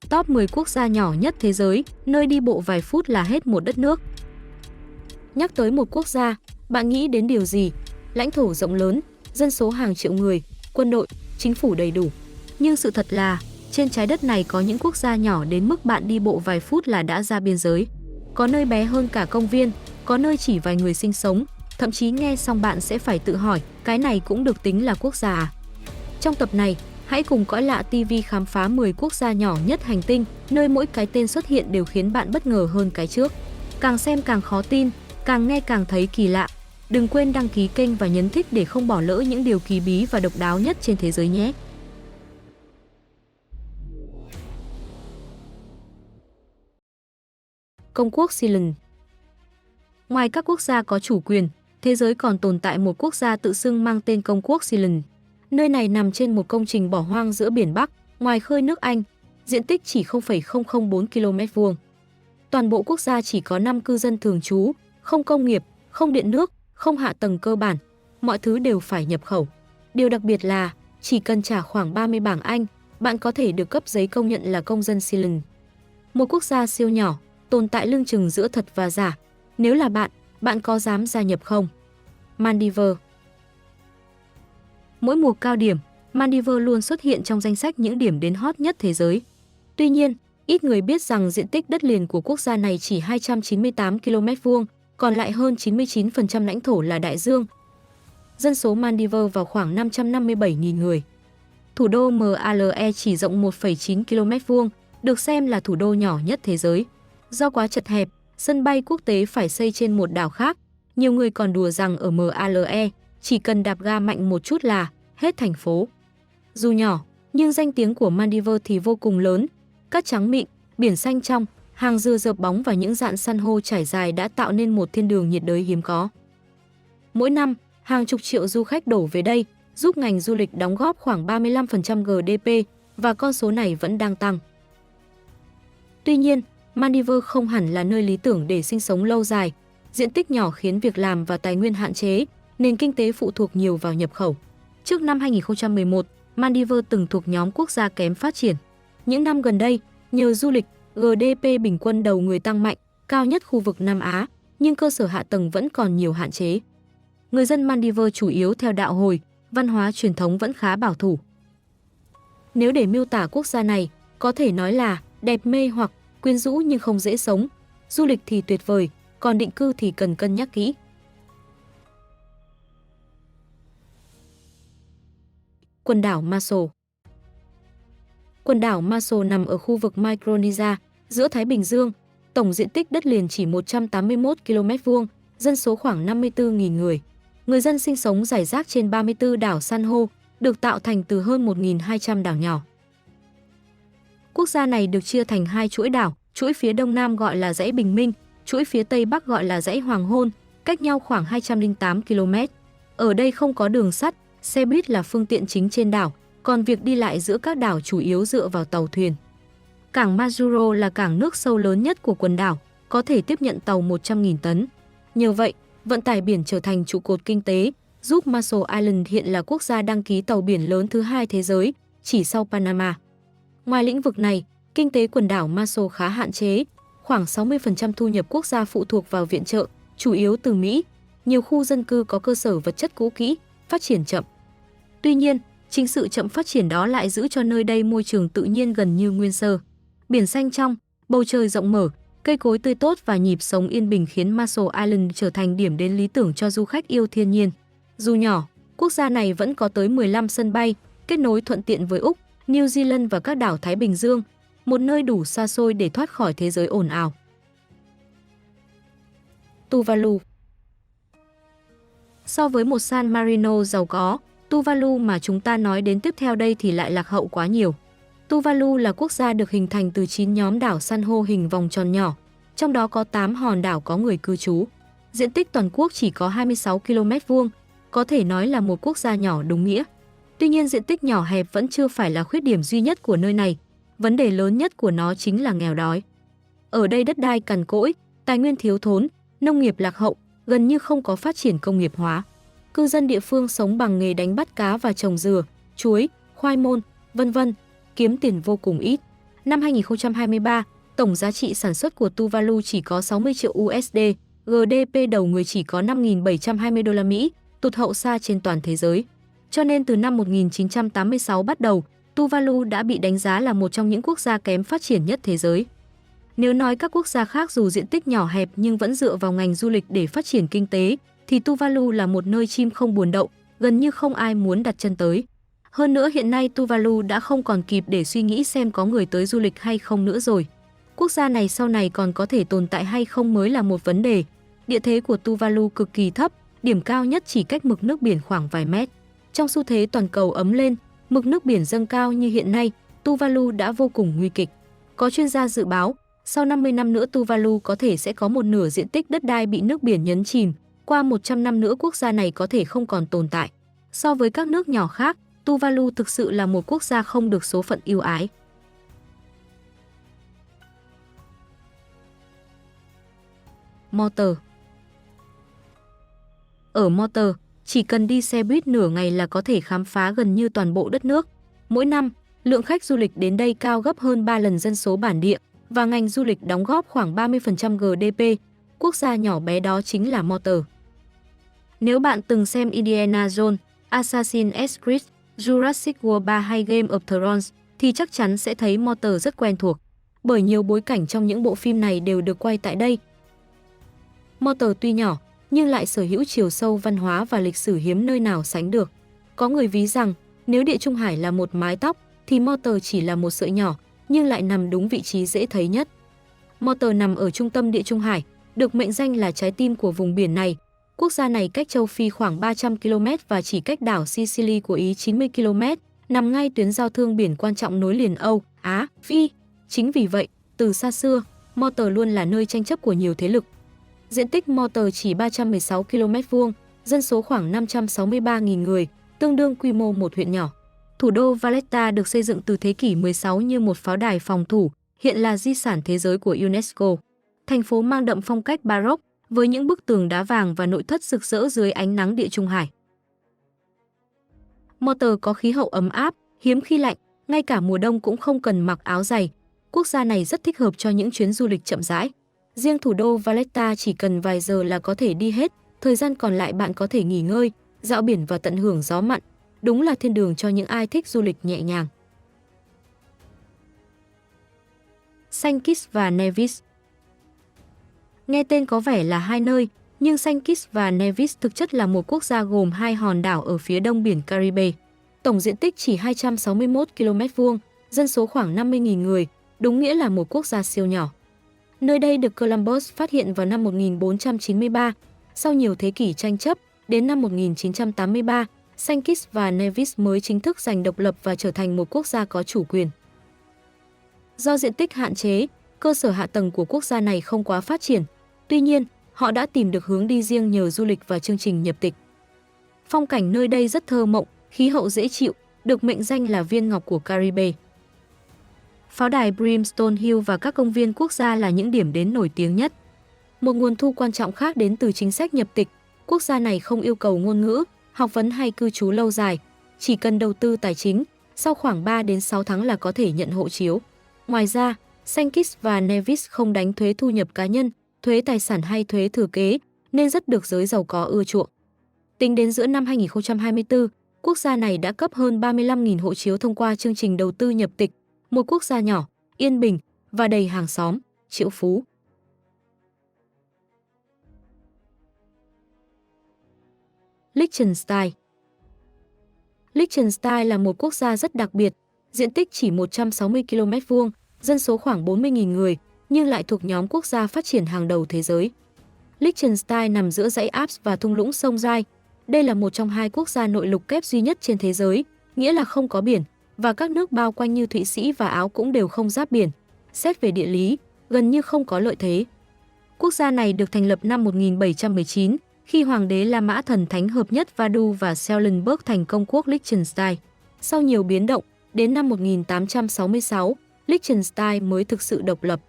Top 10 quốc gia nhỏ nhất thế giới, nơi đi bộ vài phút là hết một đất nước. Nhắc tới một quốc gia, bạn nghĩ đến điều gì? Lãnh thổ rộng lớn, dân số hàng triệu người, quân đội, chính phủ đầy đủ. Nhưng sự thật là, trên trái đất này có những quốc gia nhỏ đến mức bạn đi bộ vài phút là đã ra biên giới. Có nơi bé hơn cả công viên, có nơi chỉ vài người sinh sống, thậm chí nghe xong bạn sẽ phải tự hỏi, cái này cũng được tính là quốc gia à? Trong tập này, hãy cùng Cõi Lạ TV khám phá 10 quốc gia nhỏ nhất hành tinh, nơi mỗi cái tên xuất hiện đều khiến bạn bất ngờ hơn cái trước. Càng xem càng khó tin, càng nghe càng thấy kỳ lạ. Đừng quên đăng ký kênh và nhấn thích để không bỏ lỡ những điều kỳ bí và độc đáo nhất trên thế giới nhé. Công quốc Ceylon. Ngoài các quốc gia có chủ quyền, thế giới còn tồn tại một quốc gia tự xưng mang tên Công quốc Ceylon. Nơi này nằm trên một công trình bỏ hoang giữa biển Bắc, ngoài khơi nước Anh, diện tích chỉ 0,004 km². Toàn bộ quốc gia chỉ có 5 cư dân thường trú, không công nghiệp, không điện nước, không hạ tầng cơ bản, mọi thứ đều phải nhập khẩu. Điều đặc biệt là, chỉ cần trả khoảng 30 bảng Anh, bạn có thể được cấp giấy công nhận là công dân Ceylon. Một quốc gia siêu nhỏ, tồn tại lưng chừng giữa thật và giả. Nếu là bạn có dám gia nhập không? Maldives. Mỗi mùa cao điểm, Maldives luôn xuất hiện trong danh sách những điểm đến hot nhất thế giới. Tuy nhiên, ít người biết rằng diện tích đất liền của quốc gia này chỉ 298 km², còn lại hơn 99% lãnh thổ là đại dương. Dân số Maldives vào khoảng 557.000 người. Thủ đô Male chỉ rộng 1,9 km², được xem là thủ đô nhỏ nhất thế giới. Do quá chật hẹp, sân bay quốc tế phải xây trên một đảo khác. Nhiều người còn đùa rằng ở Male, chỉ cần đạp ga mạnh một chút là hết thành phố. Dù nhỏ, nhưng danh tiếng của Maldives thì vô cùng lớn. Cát trắng mịn, biển xanh trong, hàng dừa dợp bóng và những rạn san hô trải dài đã tạo nên một thiên đường nhiệt đới hiếm có. Mỗi năm, hàng chục triệu du khách đổ về đây, giúp ngành du lịch đóng góp khoảng 35% GDP và con số này vẫn đang tăng. Tuy nhiên, Maldives không hẳn là nơi lý tưởng để sinh sống lâu dài. Diện tích nhỏ khiến việc làm và tài nguyên hạn chế, nền kinh tế phụ thuộc nhiều vào nhập khẩu. Trước năm 2011, Maldives từng thuộc nhóm quốc gia kém phát triển. Những năm gần đây, nhờ du lịch, GDP bình quân đầu người tăng mạnh, cao nhất khu vực Nam Á, nhưng cơ sở hạ tầng vẫn còn nhiều hạn chế. Người dân Maldives chủ yếu theo đạo Hồi, văn hóa truyền thống vẫn khá bảo thủ. Nếu để miêu tả quốc gia này, có thể nói là đẹp mê hoặc, quyến rũ nhưng không dễ sống. Du lịch thì tuyệt vời, còn định cư thì cần cân nhắc kỹ. Quần đảo Marshall. Quần đảo Marshall nằm ở khu vực Micronesia, giữa Thái Bình Dương. Tổng diện tích đất liền chỉ 181 km², dân số khoảng 54.000 người. Người dân sinh sống rải rác trên 34 đảo san hô, được tạo thành từ hơn 1.200 đảo nhỏ. Quốc gia này được chia thành hai chuỗi đảo, chuỗi phía đông nam gọi là dãy Bình Minh, chuỗi phía tây bắc gọi là dãy Hoàng Hôn, cách nhau khoảng 208 km. Ở đây không có đường sắt, xe buýt là phương tiện chính trên đảo, còn việc đi lại giữa các đảo chủ yếu dựa vào tàu thuyền. Cảng Majuro là cảng nước sâu lớn nhất của quần đảo, có thể tiếp nhận tàu 100.000 tấn. Nhờ vậy, vận tải biển trở thành trụ cột kinh tế, giúp Marshall Islands hiện là quốc gia đăng ký tàu biển lớn thứ hai thế giới, chỉ sau Panama. Ngoài lĩnh vực này, kinh tế quần đảo Marshall khá hạn chế, khoảng 60% thu nhập quốc gia phụ thuộc vào viện trợ, chủ yếu từ Mỹ. Nhiều khu dân cư có cơ sở vật chất cũ kỹ, phát triển chậm. Tuy nhiên, chính sự chậm phát triển đó lại giữ cho nơi đây môi trường tự nhiên gần như nguyên sơ. Biển xanh trong, bầu trời rộng mở, cây cối tươi tốt và nhịp sống yên bình khiến Marshall Islands trở thành điểm đến lý tưởng cho du khách yêu thiên nhiên. Dù nhỏ, quốc gia này vẫn có tới 15 sân bay, kết nối thuận tiện với Úc, New Zealand và các đảo Thái Bình Dương, một nơi đủ xa xôi để thoát khỏi thế giới ồn ào. Tuvalu. So với một San Marino giàu có, Tuvalu mà chúng ta nói đến tiếp theo đây thì lại lạc hậu quá nhiều. Tuvalu là quốc gia được hình thành từ 9 nhóm đảo san hô hình vòng tròn nhỏ, trong đó có 8 hòn đảo có người cư trú. Diện tích toàn quốc chỉ có 26 km², có thể nói là một quốc gia nhỏ đúng nghĩa. Tuy nhiên diện tích nhỏ hẹp vẫn chưa phải là khuyết điểm duy nhất của nơi này. Vấn đề lớn nhất của nó chính là nghèo đói. Ở đây đất đai cằn cỗi, tài nguyên thiếu thốn, nông nghiệp lạc hậu, gần như không có phát triển công nghiệp hóa. Cư dân địa phương sống bằng nghề đánh bắt cá và trồng dừa, chuối, khoai môn, vân vân, kiếm tiền vô cùng ít. Năm 2023, tổng giá trị sản xuất của Tuvalu chỉ có 60 triệu USD, GDP đầu người chỉ có 5.720 đô la Mỹ, tụt hậu xa trên toàn thế giới. Cho nên từ năm 1986 bắt đầu, Tuvalu đã bị đánh giá là một trong những quốc gia kém phát triển nhất thế giới. Nếu nói các quốc gia khác dù diện tích nhỏ hẹp nhưng vẫn dựa vào ngành du lịch để phát triển kinh tế, thì Tuvalu là một nơi chim không buồn đậu, gần như không ai muốn đặt chân tới. Hơn nữa hiện nay Tuvalu đã không còn kịp để suy nghĩ xem có người tới du lịch hay không nữa rồi. Quốc gia này sau này còn có thể tồn tại hay không mới là một vấn đề. Địa thế của Tuvalu cực kỳ thấp, điểm cao nhất chỉ cách mực nước biển khoảng vài mét. Trong xu thế toàn cầu ấm lên, mực nước biển dâng cao như hiện nay, Tuvalu đã vô cùng nguy kịch. Có chuyên gia dự báo, sau 50 năm nữa Tuvalu có thể sẽ có một nửa diện tích đất đai bị nước biển nhấn chìm, qua 100 năm nữa quốc gia này có thể không còn tồn tại. So với các nước nhỏ khác, Tuvalu thực sự là một quốc gia không được số phận ưu ái. Motor. Ở Motor, chỉ cần đi xe buýt nửa ngày là có thể khám phá gần như toàn bộ đất nước. Mỗi năm, lượng khách du lịch đến đây cao gấp hơn 3 lần dân số bản địa và ngành du lịch đóng góp khoảng 30% GDP. Quốc gia nhỏ bé đó chính là Motor. Nếu bạn từng xem Indiana Jones, Assassin's Creed, Jurassic World 3 hay Game of Thrones thì chắc chắn sẽ thấy Motor rất quen thuộc, bởi nhiều bối cảnh trong những bộ phim này đều được quay tại đây. Motor tuy nhỏ, nhưng lại sở hữu chiều sâu văn hóa và lịch sử hiếm nơi nào sánh được. Có người ví rằng, nếu Địa Trung Hải là một mái tóc, thì Motor chỉ là một sợi nhỏ, nhưng lại nằm đúng vị trí dễ thấy nhất. Motor nằm ở trung tâm Địa Trung Hải, được mệnh danh là trái tim của vùng biển này. Quốc gia này cách châu Phi khoảng 300 km và chỉ cách đảo Sicily của Ý 90 km, nằm ngay tuyến giao thương biển quan trọng nối liền Âu, Á, Phi. Chính vì vậy, từ xa xưa, Motor luôn là nơi tranh chấp của nhiều thế lực. Diện tích Motor chỉ 316 km², dân số khoảng 563.000 người, tương đương quy mô một huyện nhỏ. Thủ đô Valletta được xây dựng từ thế kỷ 16 như một pháo đài phòng thủ, hiện là di sản thế giới của UNESCO. Thành phố mang đậm phong cách Baroque, với những bức tường đá vàng và nội thất rực rỡ dưới ánh nắng Địa Trung Hải. Motor có khí hậu ấm áp, hiếm khi lạnh, ngay cả mùa đông cũng không cần mặc áo dày. Quốc gia này rất thích hợp cho những chuyến du lịch chậm rãi. Riêng thủ đô Valletta chỉ cần vài giờ là có thể đi hết, thời gian còn lại bạn có thể nghỉ ngơi, dạo biển và tận hưởng gió mặn. Đúng là thiên đường cho những ai thích du lịch nhẹ nhàng. Saint Kitts và Nevis. Nghe tên có vẻ là hai nơi, nhưng Saint Kitts và Nevis thực chất là một quốc gia gồm hai hòn đảo ở phía đông biển Caribe. Tổng diện tích chỉ 261 km², dân số khoảng 50.000 người, đúng nghĩa là một quốc gia siêu nhỏ. Nơi đây được Columbus phát hiện vào năm 1493. Sau nhiều thế kỷ tranh chấp, đến năm 1983, Saint Kitts và Nevis mới chính thức giành độc lập và trở thành một quốc gia có chủ quyền. Do diện tích hạn chế, cơ sở hạ tầng của quốc gia này không quá phát triển. Tuy nhiên, họ đã tìm được hướng đi riêng nhờ du lịch và chương trình nhập tịch. Phong cảnh nơi đây rất thơ mộng, khí hậu dễ chịu, được mệnh danh là viên ngọc của Caribe. Pháo đài Brimstone Hill và các công viên quốc gia là những điểm đến nổi tiếng nhất. Một nguồn thu quan trọng khác đến từ chính sách nhập tịch. Quốc gia này không yêu cầu ngôn ngữ, học vấn hay cư trú lâu dài, chỉ cần đầu tư tài chính, sau khoảng 3 đến 6 tháng là có thể nhận hộ chiếu. Ngoài ra, Saint Kitts và Nevis không đánh thuế thu nhập cá nhân, thuế tài sản hay thuế thừa kế, nên rất được giới giàu có ưa chuộng. Tính đến giữa năm 2024, quốc gia này đã cấp hơn 35.000 hộ chiếu thông qua chương trình đầu tư nhập tịch, một quốc gia nhỏ, yên bình và đầy hàng xóm, triệu phú. Liechtenstein. Liechtenstein là một quốc gia rất đặc biệt, diện tích chỉ 160 km², dân số khoảng 40.000 người, nhưng lại thuộc nhóm quốc gia phát triển hàng đầu thế giới. Liechtenstein nằm giữa dãy Alps và thung lũng sông Rai. Đây là một trong hai quốc gia nội lục kép duy nhất trên thế giới, nghĩa là không có biển, và các nước bao quanh như Thụy Sĩ và Áo cũng đều không giáp biển. Xét về địa lý, gần như không có lợi thế. Quốc gia này được thành lập năm 1719, khi Hoàng đế La Mã Thần Thánh hợp nhất Vadu và Schellenberg thành công quốc Liechtenstein. Sau nhiều biến động, đến năm 1866, Liechtenstein mới thực sự độc lập.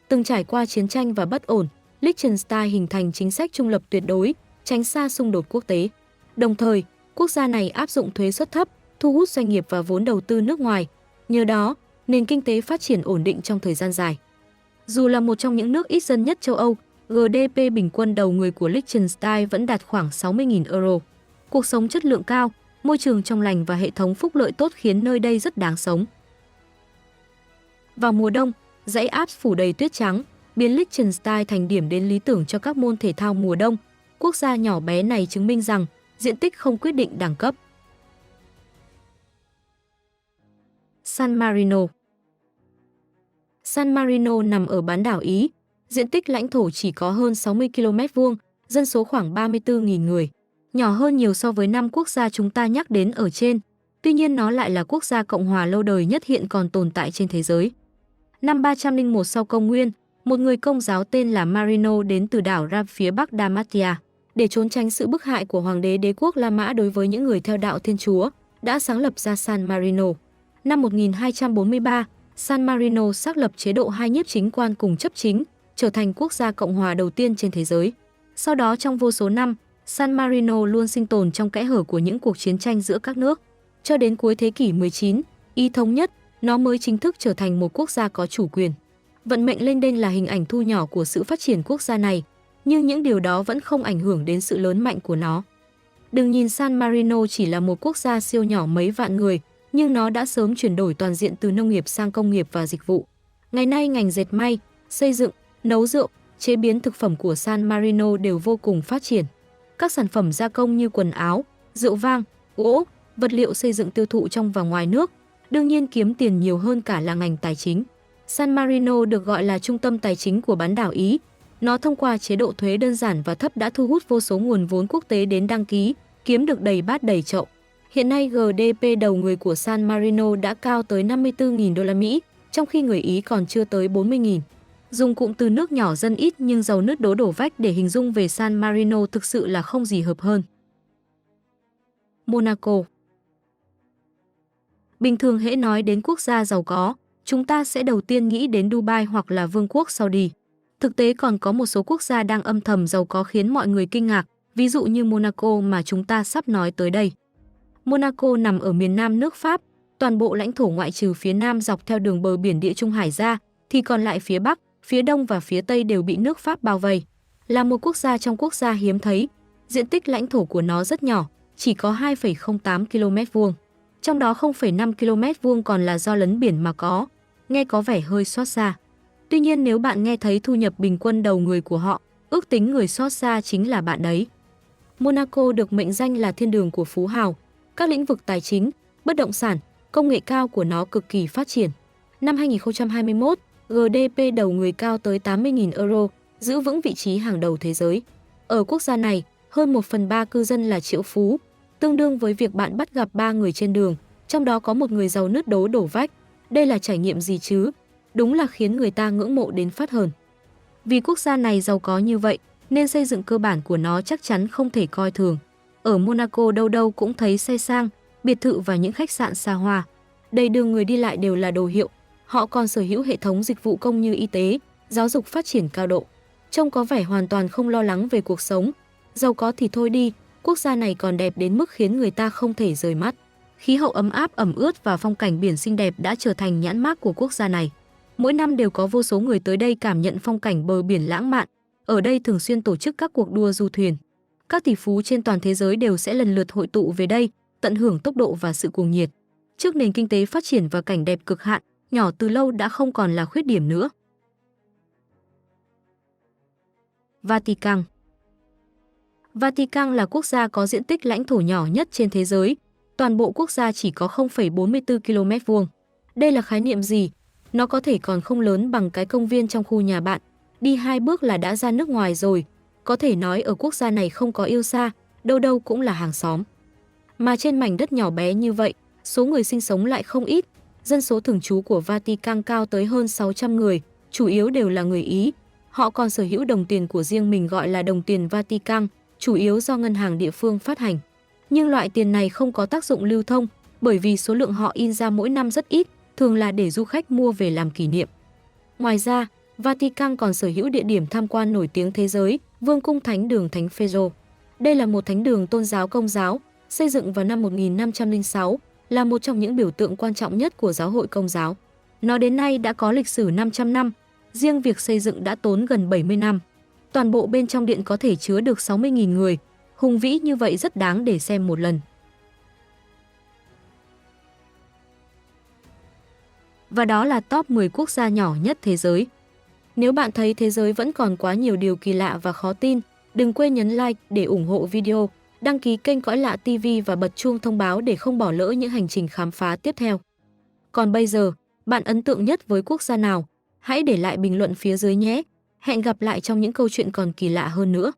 Từng trải qua chiến tranh và bất ổn, Liechtenstein hình thành chính sách trung lập tuyệt đối, tránh xa xung đột quốc tế. Đồng thời, quốc gia này áp dụng thuế suất thấp, thu hút doanh nghiệp và vốn đầu tư nước ngoài. Nhờ đó, nền kinh tế phát triển ổn định trong thời gian dài. Dù là một trong những nước ít dân nhất châu Âu, GDP bình quân đầu người của Liechtenstein vẫn đạt khoảng 60.000 euro. Cuộc sống chất lượng cao, môi trường trong lành và hệ thống phúc lợi tốt khiến nơi đây rất đáng sống. Vào mùa đông, dãy Alps phủ đầy tuyết trắng, biến Liechtenstein thành điểm đến lý tưởng cho các môn thể thao mùa đông. Quốc gia nhỏ bé này chứng minh rằng diện tích không quyết định đẳng cấp. San Marino. San Marino nằm ở bán đảo Ý, diện tích lãnh thổ chỉ có hơn 60 km², dân số khoảng 34.000 người, nhỏ hơn nhiều so với 5 quốc gia chúng ta nhắc đến ở trên. Tuy nhiên nó lại là quốc gia cộng hòa lâu đời nhất hiện còn tồn tại trên thế giới. Năm 301 sau công nguyên, một người Công giáo tên là Marino đến từ đảo Ram phía bắc Dalmatia, để trốn tránh sự bức hại của hoàng đế đế quốc La Mã đối với những người theo đạo Thiên Chúa, đã sáng lập ra San Marino. Năm 1243, San Marino xác lập chế độ hai nhiếp chính quan cùng chấp chính, trở thành quốc gia cộng hòa đầu tiên trên thế giới. Sau đó trong vô số năm, San Marino luôn sinh tồn trong kẽ hở của những cuộc chiến tranh giữa các nước. Cho đến cuối thế kỷ 19, Ý thống nhất, nó mới chính thức trở thành một quốc gia có chủ quyền. Vận mệnh lênh đênh là hình ảnh thu nhỏ của sự phát triển quốc gia này, nhưng những điều đó vẫn không ảnh hưởng đến sự lớn mạnh của nó. Đừng nhìn San Marino chỉ là một quốc gia siêu nhỏ mấy vạn người, nhưng nó đã sớm chuyển đổi toàn diện từ nông nghiệp sang công nghiệp và dịch vụ. Ngày nay ngành dệt may, xây dựng, nấu rượu, chế biến thực phẩm của San Marino đều vô cùng phát triển. Các sản phẩm gia công như quần áo, rượu vang, gỗ, vật liệu xây dựng tiêu thụ trong và ngoài nước, đương nhiên kiếm tiền nhiều hơn cả là ngành tài chính. San Marino được gọi là trung tâm tài chính của bán đảo Ý. Nó thông qua chế độ thuế đơn giản và thấp đã thu hút vô số nguồn vốn quốc tế đến đăng ký, kiếm được đầy bát đầy chậu. Hiện nay GDP đầu người của San Marino đã cao tới 54.000 đô la Mỹ, trong khi người Ý còn chưa tới 40.000. Dùng cụm từ nước nhỏ dân ít nhưng giàu nứt đố đổ vách để hình dung về San Marino thực sự là không gì hợp hơn. Monaco. Bình thường hễ nói đến quốc gia giàu có, chúng ta sẽ đầu tiên nghĩ đến Dubai hoặc là Vương quốc Saudi. Thực tế còn có một số quốc gia đang âm thầm giàu có khiến mọi người kinh ngạc, ví dụ như Monaco mà chúng ta sắp nói tới đây. Monaco nằm ở miền nam nước Pháp, toàn bộ lãnh thổ ngoại trừ phía nam dọc theo đường bờ biển Địa Trung Hải ra, thì còn lại phía bắc, phía đông và phía tây đều bị nước Pháp bao vây. Là một quốc gia trong quốc gia hiếm thấy, diện tích lãnh thổ của nó rất nhỏ, chỉ có 2,08 km². Trong đó 0,5 km² còn là do lấn biển mà có, nghe có vẻ hơi xót xa. Tuy nhiên nếu bạn nghe thấy thu nhập bình quân đầu người của họ, ước tính người xót xa chính là bạn đấy. Monaco được mệnh danh là thiên đường của phú hào, các lĩnh vực tài chính, bất động sản, công nghệ cao của nó cực kỳ phát triển. Năm 2021, GDP đầu người cao tới 80.000 euro, giữ vững vị trí hàng đầu thế giới. Ở quốc gia này, hơn 1/3 cư dân là triệu phú, tương đương với việc bạn bắt gặp 3 người trên đường, trong đó có một người giàu nứt đố đổ vách. Đây là trải nghiệm gì chứ? Đúng là khiến người ta ngưỡng mộ đến phát hờn. Vì quốc gia này giàu có như vậy, nên xây dựng cơ bản của nó chắc chắn không thể coi thường. Ở Monaco đâu đâu cũng thấy xe sang, biệt thự và những khách sạn xa hoa. Đầy đường người đi lại đều là đồ hiệu. Họ còn sở hữu hệ thống dịch vụ công như y tế, giáo dục phát triển cao độ. Trông có vẻ hoàn toàn không lo lắng về cuộc sống. Giàu có thì thôi đi, quốc gia này còn đẹp đến mức khiến người ta không thể rời mắt. Khí hậu ấm áp ẩm ướt và phong cảnh biển xinh đẹp đã trở thành nhãn mác của quốc gia này. Mỗi năm đều có vô số người tới đây cảm nhận phong cảnh bờ biển lãng mạn. Ở đây thường xuyên tổ chức các cuộc đua du thuyền. Các tỷ phú trên toàn thế giới đều sẽ lần lượt hội tụ về đây, tận hưởng tốc độ và sự cuồng nhiệt. Trước nền kinh tế phát triển và cảnh đẹp cực hạn, nhỏ từ lâu đã không còn là khuyết điểm nữa. Vatican. Vatican là quốc gia có diện tích lãnh thổ nhỏ nhất trên thế giới. Toàn bộ quốc gia chỉ có 0,44 km². Đây là khái niệm gì? Nó có thể còn không lớn bằng cái công viên trong khu nhà bạn. Đi 2 bước là đã ra nước ngoài rồi. Có thể nói ở quốc gia này không có yêu xa, đâu đâu cũng là hàng xóm. Mà trên mảnh đất nhỏ bé như vậy, số người sinh sống lại không ít. Dân số thường trú của Vatican cao tới hơn 600 người, chủ yếu đều là người Ý. Họ còn sở hữu đồng tiền của riêng mình gọi là đồng tiền Vatican, chủ yếu do ngân hàng địa phương phát hành. Nhưng loại tiền này không có tác dụng lưu thông, bởi vì số lượng họ in ra mỗi năm rất ít, thường là để du khách mua về làm kỷ niệm. Ngoài ra, Vatican còn sở hữu địa điểm tham quan nổi tiếng thế giới, Vương cung Thánh đường Thánh Phêrô. Đây là một thánh đường tôn giáo Công giáo, xây dựng vào năm 1506, là một trong những biểu tượng quan trọng nhất của giáo hội Công giáo. Nó đến nay đã có lịch sử 500 năm, riêng việc xây dựng đã tốn gần 70 năm. Toàn bộ bên trong điện có thể chứa được 60.000 người, hùng vĩ như vậy rất đáng để xem một lần. Và đó là top 10 quốc gia nhỏ nhất thế giới. Nếu bạn thấy thế giới vẫn còn quá nhiều điều kỳ lạ và khó tin, đừng quên nhấn like để ủng hộ video, đăng ký kênh Cõi Lạ TV và bật chuông thông báo để không bỏ lỡ những hành trình khám phá tiếp theo. Còn bây giờ, bạn ấn tượng nhất với quốc gia nào? Hãy để lại bình luận phía dưới nhé. Hẹn gặp lại trong những câu chuyện còn kỳ lạ hơn nữa.